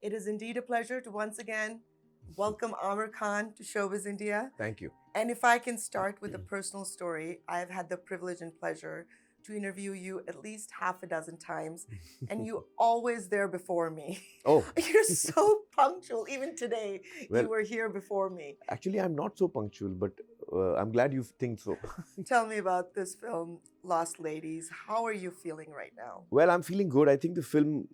It is indeed a pleasure to once again welcome Aamir Khan to Showbiz India. Thank you. And if I can start with a personal story, I've had the privilege and pleasure to interview you at least half a dozen times, and you always there before me. Oh, You're so punctual. Even today, Well- you were here before me. actually, I'm not so punctual, but I'm glad you think so. Tell me about this film, Lost Ladies. How are you feeling right now? Well, I'm feeling good. I think the film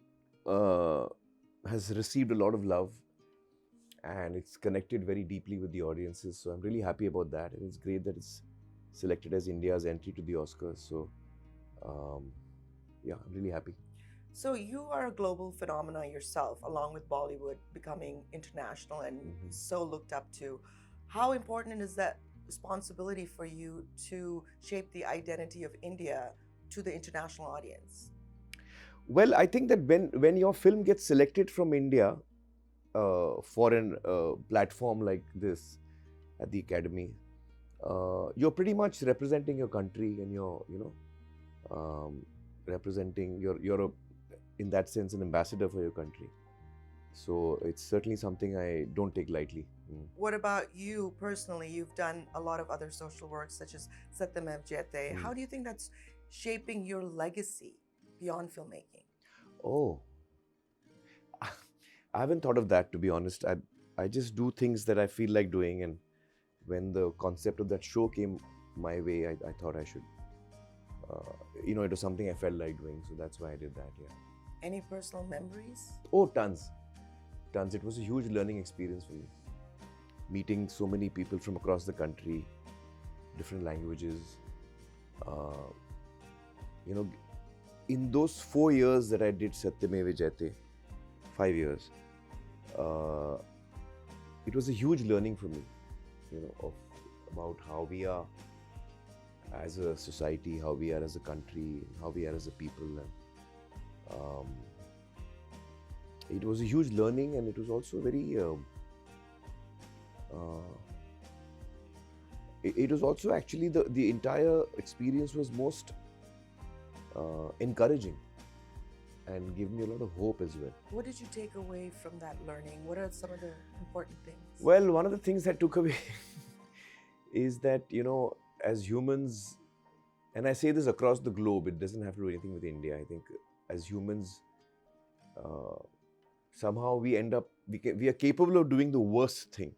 has received a lot of love and it's connected very deeply with the audiences. So I'm really happy about that. And it's great that it's selected as India's entry to the Oscars. So, yeah, I'm really happy. So you are a global phenomenon yourself, along with Bollywood becoming international and so looked up to. How important is that responsibility for you to shape the identity of India to the international audience? Well, I think that when your film gets selected from India for an platform like this at the Academy, you're pretty much representing your country and representing you're in that sense an ambassador for your country. So it's certainly something I don't take lightly. What about you personally? You've done a lot of other social work such as Satyamev Jayate. How do you think that's shaping your legacy beyond filmmaking? Oh, I haven't thought of that, to be honest. I just do things that I feel like doing, and when the concept of that show came my way, I thought I should. It was something I felt like doing, so that's why I did that. Yeah. Any personal memories? Oh, tons. It was a huge learning experience for me. Meeting so many people from across the country, different languages. In those 4 years that I did Satyamev Jayate, 5 years, it was a huge learning for me, about how we are as a society, how we are as a country, how we are as a people. And, it was a huge learning, and it was also very. It was also actually the entire experience was most encouraging and gave me a lot of hope as well. What did you take away from that learning? What are some of the important things? Well, one of the things I took away is that, as humans, and I say this across the globe, it doesn't have to do anything with India. I think as humans, somehow we end up, we are capable of doing the worst thing.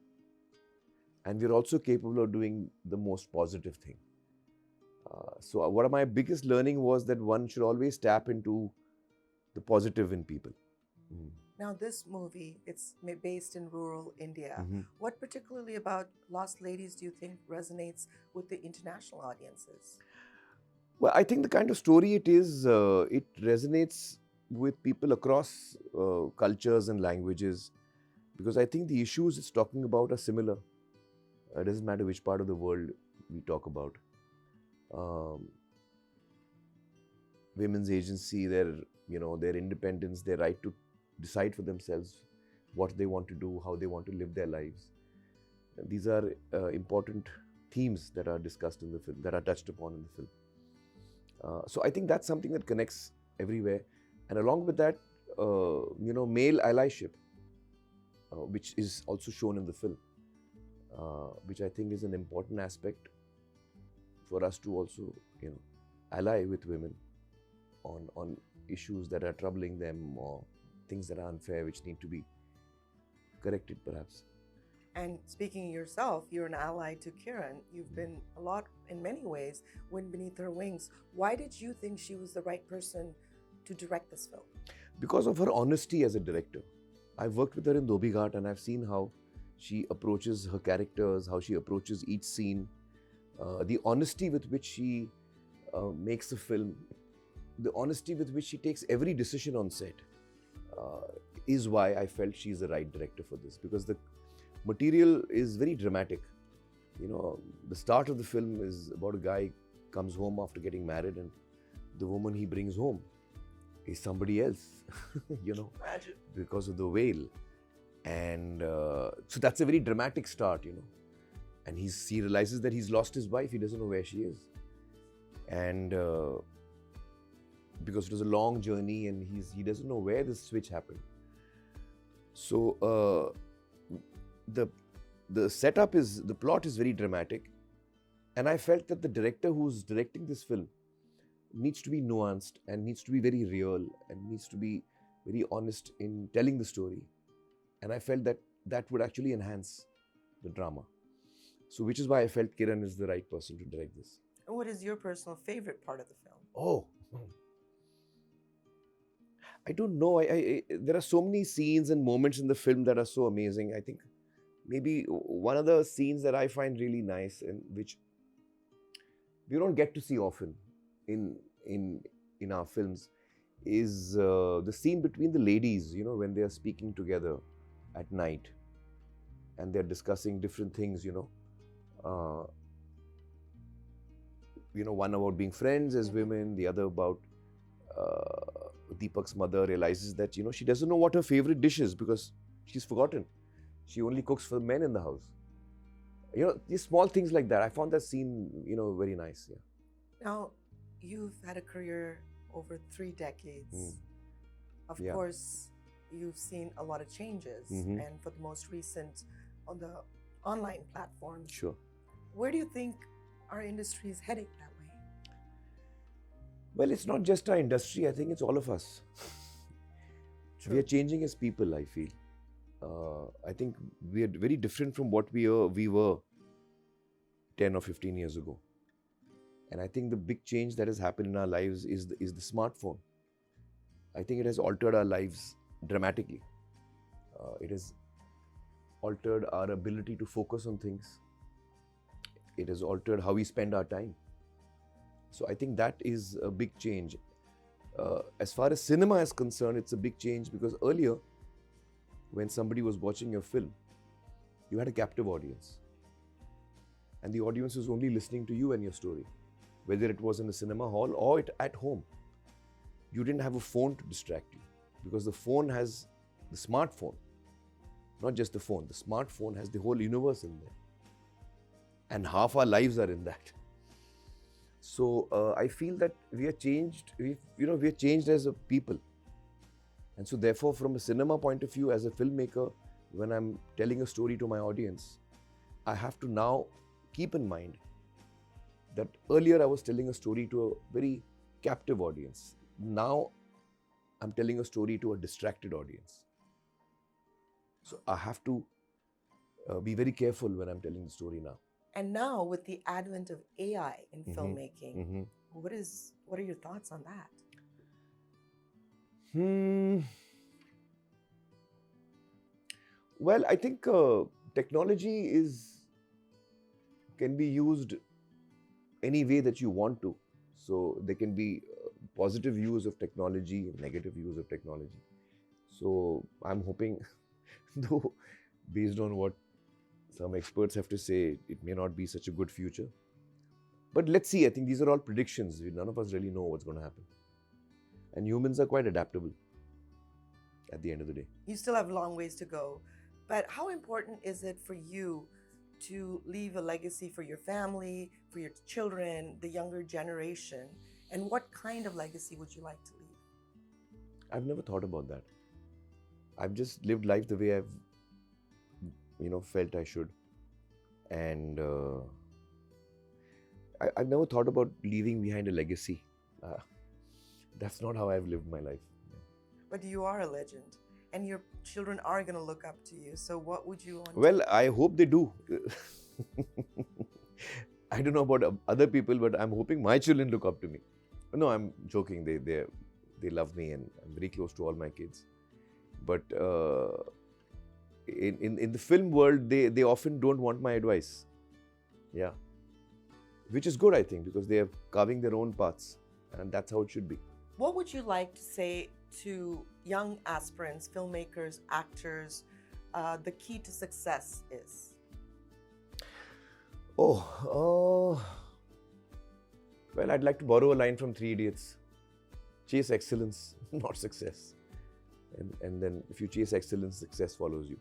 And we're also capable of doing the most positive thing. So one of my biggest learning was that one should always tap into the positive in people. Now, this movie, it's based in rural India. What particularly about Lost Ladies do you think resonates with the international audiences? Well, I think the kind of story it is, it resonates with people across cultures and languages, because I think the issues it's talking about are similar. It doesn't matter which part of the world we talk about. Women's agency, their independence, their right to decide for themselves what they want to do, how they want to live their lives. And these are important themes that are discussed in the film, that are touched upon in the film. So I think that's something that connects everywhere. And along with that, male allyship, which is also shown in the film, which I think is an important aspect for us to also, ally with women on issues that are troubling them or things that are unfair, which need to be corrected, perhaps. And speaking of yourself, you're an ally to Kiran. You've been a lot, in many ways, wind beneath her wings. Why did you think she was the right person to direct this film? Because of her honesty as a director. I've worked with her in Dhobi Ghat, and I've seen how she approaches her characters, how she approaches each scene, the honesty with which she makes a film, the honesty with which she takes every decision on set, is why I felt she's the right director for this, because the material is very dramatic. The start of the film is about a guy comes home after getting married, and the woman he brings home is somebody else, Imagine. because of the whale. And so that's a very dramatic start, And he realizes that he's lost his wife. He doesn't know where she is. And because it was a long journey and he doesn't know where this switch happened. So the setup is, the plot is very dramatic, and I felt that the director who's directing this film needs to be nuanced and needs to be very real and needs to be very honest in telling the story. And I felt that that would actually enhance the drama. So which is why I felt Kiran is the right person to direct this. What is your personal favorite part of the film? Oh, I don't know. There are so many scenes and moments in the film that are so amazing. I think maybe one of the scenes that I find really nice and which we don't get to see often in our films is the scene between the ladies, you know, when they are speaking together at night and they're discussing different things, you know, one about being friends as women, the other about Deepak's mother realizes that, you know, she doesn't know what her favorite dish is because she's forgotten. She only cooks for men in the house. You know, these small things like that. I found that scene, you know, very nice. Yeah. Now, you've had a career over 3 decades. Of Yeah. course, you've seen a lot of changes, and for the most recent on the online platforms. Sure. Where do you think our industry is heading that way? Well, it's not just our industry. I think it's all of us. We are changing as people, I feel. I think we are very different from what we were 10 or 15 years ago. And I think the big change that has happened in our lives is the smartphone. I think it has altered our lives dramatically. It has altered our ability to focus on things. It has altered how we spend our time. So I think that is a big change. As far as cinema is concerned, it's a big change because earlier, when somebody was watching your film, you had a captive audience. And the audience was only listening to you and your story, whether it was in a cinema hall or at home. You didn't have a phone to distract you because the phone has the smartphone, not just the phone. The smartphone has the whole universe in there. And half our lives are in that. So I feel that we are changed. We are changed as a people. And so therefore, from a cinema point of view, as a filmmaker, when I'm telling a story to my audience, I have to now keep in mind that earlier I was telling a story to a very captive audience. Now I'm telling a story to a distracted audience. So I have to be very careful when I'm telling the story now. And now, with the advent of AI in filmmaking, what are your thoughts on that? Well, I think technology can be used any way that you want to. So there can be positive use of technology, negative use of technology. So I'm hoping, though, based on what some experts have to say, it may not be such a good future. But let's see. I think these are all predictions. None of us really know what's going to happen. And humans are quite adaptable at the end of the day. You still have long ways to go. But how important is it for you to leave a legacy for your family, for your children, the younger generation? And what kind of legacy would you like to leave? I've never thought about that. I've just lived life the way I've, felt I should. And I've never thought about leaving behind a legacy. That's not how I've lived my life. But you are a legend. And your children are going to look up to you. So what would you want? Well, I hope they do. I don't know about other people, but I'm hoping my children look up to me. No, I'm joking. They love me, and I'm very close to all my kids. But in the film world, they often don't want my advice. Yeah, which is good, I think, because they are carving their own paths, and that's how it should be. What would you like to say to young aspirants, filmmakers, actors, the key to success is? Well, I'd like to borrow a line from Three Idiots. Chase excellence, not success. And then if you chase excellence, success follows you.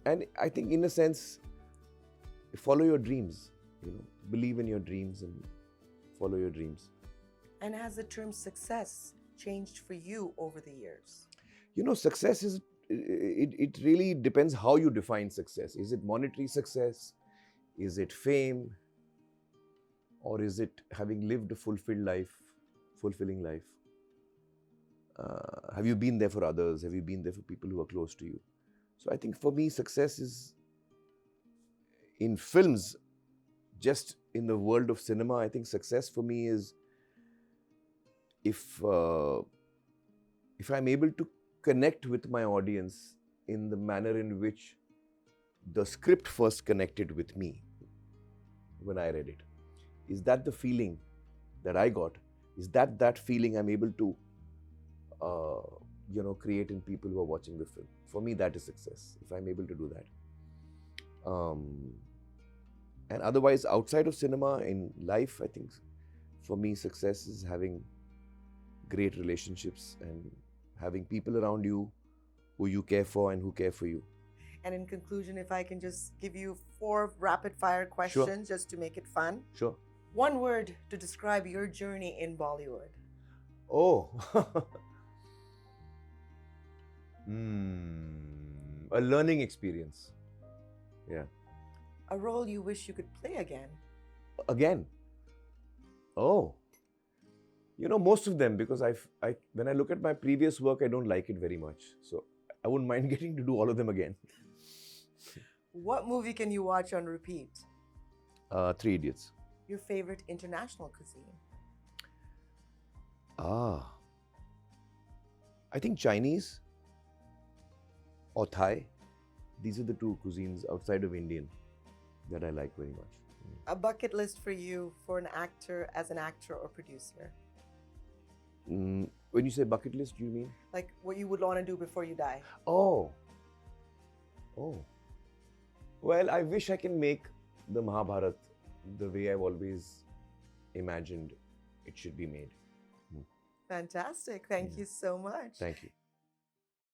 And I think in a sense, follow your dreams, believe in your dreams and follow your dreams. And has the term success changed for you over the years? You know, success is, it really depends how you define success. Is it monetary success? Is it fame? Or is it having lived a fulfilling life? Have you been there for others? Have you been there for people who are close to you? So I think for me, success is in films, just in the world of cinema. I think success for me is if I'm able to connect with my audience in the manner in which the script first connected with me when I read it. Is that the feeling that I got? Is that feeling I'm able to create in people who are watching the film? For me, that is success, if I'm able to do that. And otherwise, outside of cinema, in life, I think for me, success is having great relationships and having people around you who you care for and who care for you. And in conclusion, if I can just give you 4 rapid fire questions just to make it fun. Sure. One word to describe your journey in Bollywood. Oh. A learning experience. Yeah. A role you wish you could play again. Again. Oh. You know, most of them, because when I look at my previous work, I don't like it very much. So I wouldn't mind getting to do all of them again. What movie can you watch on repeat? 3 Idiots. Your favorite international cuisine? I think Chinese or Thai. These are the 2 cuisines outside of Indian that I like very much. A bucket list for you for an actor, as an actor or producer? When you say bucket list, do you mean? Like what you would want to do before you die? Oh. Well, I wish I can make the Mahabharata the way I've always imagined it should be made. Fantastic. Thank you so much. Thank you.